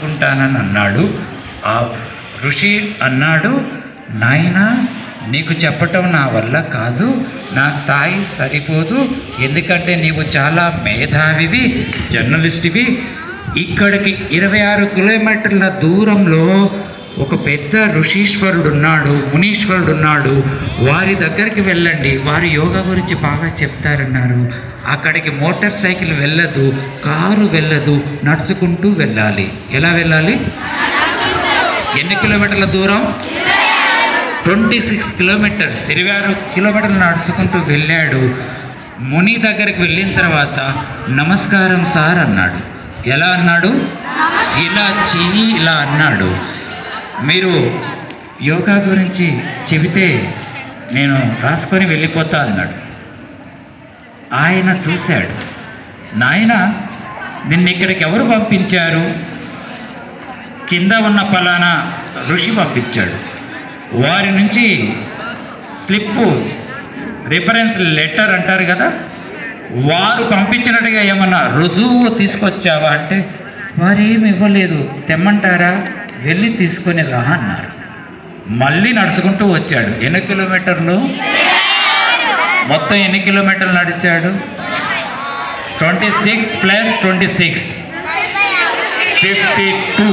తీసుకుంటానని అన్నాడు. ఆ ఋషి అన్నాడు, నాయనా నీకు చెప్పటం నా వల్ల కాదు, నా స్థాయి సరిపోదు, ఎందుకంటే నీవు చాలా మేధావివి, జర్నలిస్ట్వి. ఇక్కడికి 26 కిలోమీటర్ల దూరంలో ఒక పెద్ద ఋషీశ్వరుడు ఉన్నాడు, మునీశ్వరుడు ఉన్నాడు, వారి దగ్గరికి వెళ్ళండి, వారి యోగా గురించి బాగా చెప్తారన్నారు. అక్కడికి మోటార్ సైకిల్ వెళ్ళదు, కారు వెళ్ళదు, నడుచుకుంటూ వెళ్ళాలి. ఎలా వెళ్ళాలి? ఎన్ని కిలోమీటర్ల దూరం? 26 కిలోమీటర్స్, 26 కిలోమీటర్లు నడుచుకుంటూ వెళ్ళాడు. ముని దగ్గరికి వెళ్ళిన తర్వాత నమస్కారం సార్ అన్నాడు. ఎలా అన్నాడు? ఇలా చెయ్యి ఇలా అన్నాడు. మీరు యోగా గురించి చెబితే నేను రాసుకొని వెళ్ళిపోతా అన్నాడు. ఆయన చూశాడు, నాయన నిన్ను ఇక్కడికి ఎవరు పంపించారు? కింద ఉన్న పలానా ఋషి పంపించాడు. వారి నుంచి స్లిప్పు, రిఫరెన్స్ లెటర్ అంటారు కదా, వారు పంపించినట్టుగా ఏమన్నా రుజువు తీసుకొచ్చావా అంటే వారు ఏమి ఇవ్వలేదు, తెమ్మంటారా, వెళ్ళి తీసుకొని రా అన్నారు. మళ్ళీ నడుచుకుంటూ వచ్చాడు. ఎన్ని కిలోమీటర్లు? మొత్తం ఎన్ని కిలోమీటర్లు నడిచాడు? 26 + 26 52,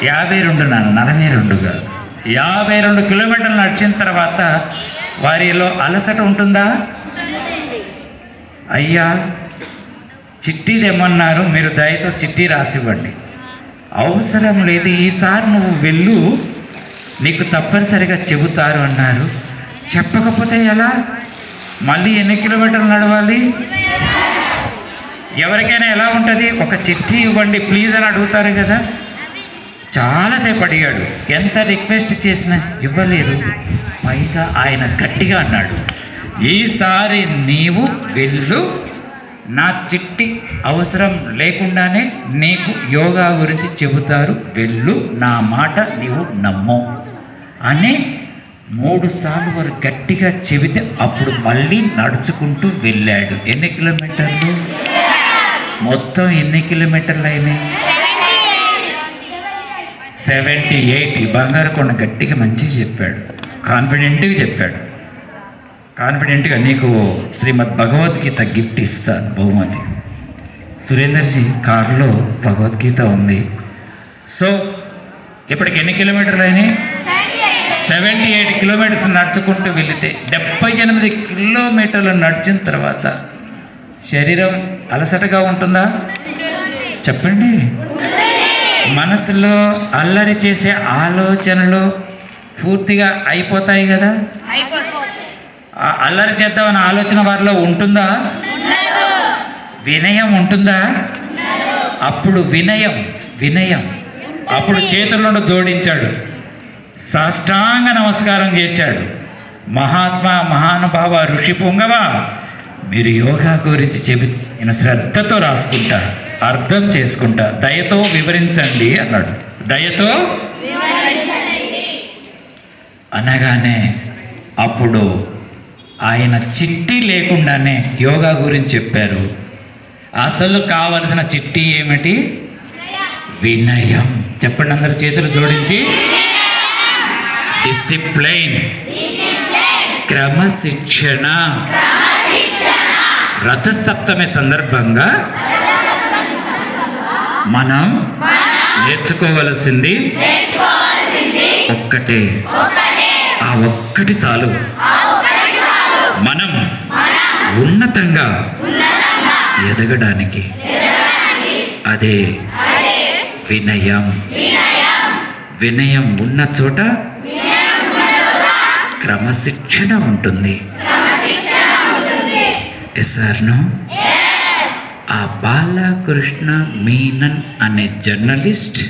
52 నాన్న, 42 కాదు, 52 కిలోమీటర్లు నడిచిన తర్వాత వారిలో అలసట ఉంటుందా? అయ్యా చిట్టి తెమ్మన్నారు, మీరు దయతో చిట్టి రాసివ్వండి. అవసరం లేదు, ఈసారి నువ్వు వెళ్ళు, నీకు తప్పనిసరిగా చెబుతారు అన్నారు. చెప్పకపోతే ఎలా? మళ్ళీ ఎన్ని కిలోమీటర్లు నడవాలి? ఎవరికైనా ఎలా ఉంటుంది? ఒక చిట్టి ఇవ్వండి ప్లీజ్ అని అడుగుతారు కదా. చాలాసేపు అడిగాడు, ఎంత రిక్వెస్ట్ చేసినా ఇవ్వలేదు. పైగా ఆయన గట్టిగా అన్నాడు, ఈసారి నీవు వెళ్ళు, నా చిట్టి అవసరం లేకుండానే నీకు యోగా గురించి చెబుతారు, వెళ్ళు, నా మాట నీవు నమ్ము అని 3 సార్లు వారు గట్టిగా చెబితే అప్పుడు మళ్ళీ నడుచుకుంటూ వెళ్ళాడు. ఎన్ని కిలోమీటర్లు? మొత్తం ఎన్ని కిలోమీటర్లు అయినాయి? 78. బంగారు కొండ గట్టిగా మంచిగా చెప్పాడు, కాన్ఫిడెంట్గా చెప్పాడు. కాన్ఫిడెంట్గా నీకు శ్రీమద్ భగవద్గీత గిఫ్ట్ ఇస్తాను, బహుమతి. సురేందర్జీ కారులో భగవద్గీత ఉంది. సో ఇప్పటికి ఎన్ని కిలోమీటర్లు అయినాయి? 78 కిలోమీటర్స్ నడుచుకుంటూ వెళితే 78 కిలోమీటర్లు నడిచిన తర్వాత శరీరం అలసటగా ఉంటుందా? చెప్పండి. మనసులో అల్లరి చేసే ఆలోచనలు పూర్తిగా అయిపోతాయి కదా. అల్లరి చేద్దామన్న ఆలోచన వారిలో ఉంటుందా? వినయం ఉంటుందా? అప్పుడు వినయం అప్పుడు చేతులను జోడించాడు, సాష్టాంగ నమస్కారం చేశాడు. మహాత్మా, మహానుభావ, ఋషి పుంగవ, మీరు యోగా గురించి చెబితే నేను శ్రద్ధతో రాసుకుంటా, అర్థం చేసుకుంటా, దయతో వివరించండి అన్నాడు. దయతో అనగానే అప్పుడు ఆయన చిట్టి లేకుండానే యోగా గురించి చెప్పారు. అసలు కావలసిన చిట్టి ఏమిటి? వినయం. చెప్పండి అందరు చేతులు జోడించి. డిసిప్లైన్, క్రమశిక్షణ. రథసప్తమి సందర్భంగా మనం నేర్చుకోవలసింది ఒక్కటే, ఆ ఒక్కటి చాలు. మనం ఉన్నతంగా ఎదగడానికి అదే వినయం. వినయం ఉన్న చోట క్రమశిక్షణ ఉంటుంది. Yes or no? ఆ బాలకృష్ణ మీనన్ అనే జర్నలిస్ట్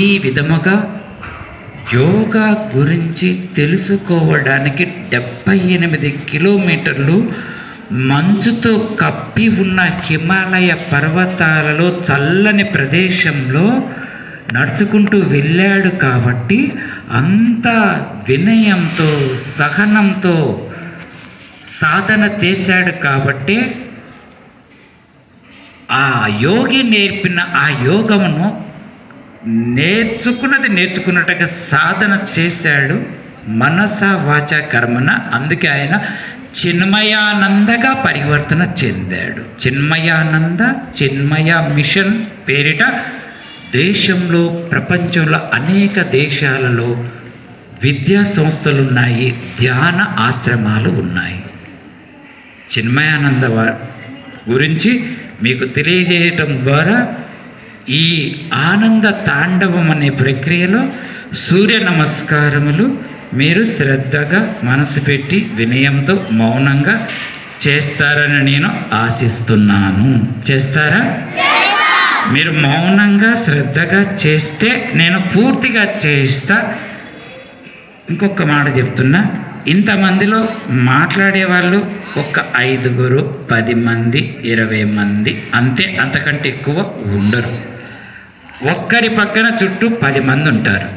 ఈ విధముగా యోగా గురించి తెలుసుకోవడానికి 78 కిలోమీటర్లు మంచుతో కప్పి ఉన్న హిమాలయ పర్వతాలలో చల్లని ప్రదేశంలో నడుచుకుంటూ వెళ్ళాడు. కాబట్టి అంత వినయంతో, సహనంతో సాధన చేశాడు. కాబట్టి ఆ యోగి నేర్పిన ఆ యోగమును నేర్చుకున్నట్టుగా సాధన చేశాడు మనస వాచ కర్మన. అందుకే ఆయన చిన్మయానందగా పరివర్తన చెందాడు. చిన్మయ మిషన్ పేరిట దేశంలో, ప్రపంచంలో అనేక దేశాలలో విద్యా సంస్థలు ఉన్నాయి, ధ్యాన ఆశ్రమాలు ఉన్నాయి. చిన్మయానంద గురించి మీకు తెలియజేయటం ద్వారా ఈ ఆనంద తాండవం అనే ప్రక్రియలో సూర్య నమస్కారములు మీరు శ్రద్ధగా మనసు పెట్టి వినయంతో మౌనంగా చేస్తారని నేను ఆశిస్తున్నాను. చేస్తారా? మీరు మౌనంగా శ్రద్ధగా చేస్తే నేను పూర్తిగా చేస్తా. ఇంకొక మాట చెప్తున్నా, ఇంతమందిలో మాట్లాడే వాళ్ళు ఒక 5, 10 మంది, 20 మంది అంతే, అంతకంటే ఎక్కువ ఉండరు. ఒక్కరి పక్కన చుట్టూ 10 మంది ఉంటారు.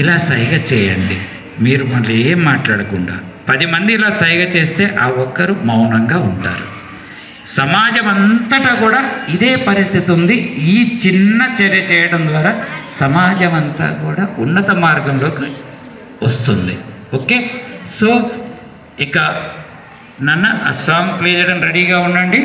ఇలా సైగ చేయండి, మీరు మళ్ళీ ఏం మాట్లాడకుండా 10 మంది ఇలా సైగ చేస్తే ఆ ఒక్కరు మౌనంగా ఉంటారు. సమాజం అంతటా కూడా ఇదే పరిస్థితి ఉంది. ఈ చిన్న చర్య చేయడం ద్వారా సమాజం అంతా కూడా ఉన్నత మార్గంలోకి వస్తుంది. ఓకే, సో ఇక నాన్న ఆ సాంగ్ ప్లే చేయడం రెడీగా ఉండండి.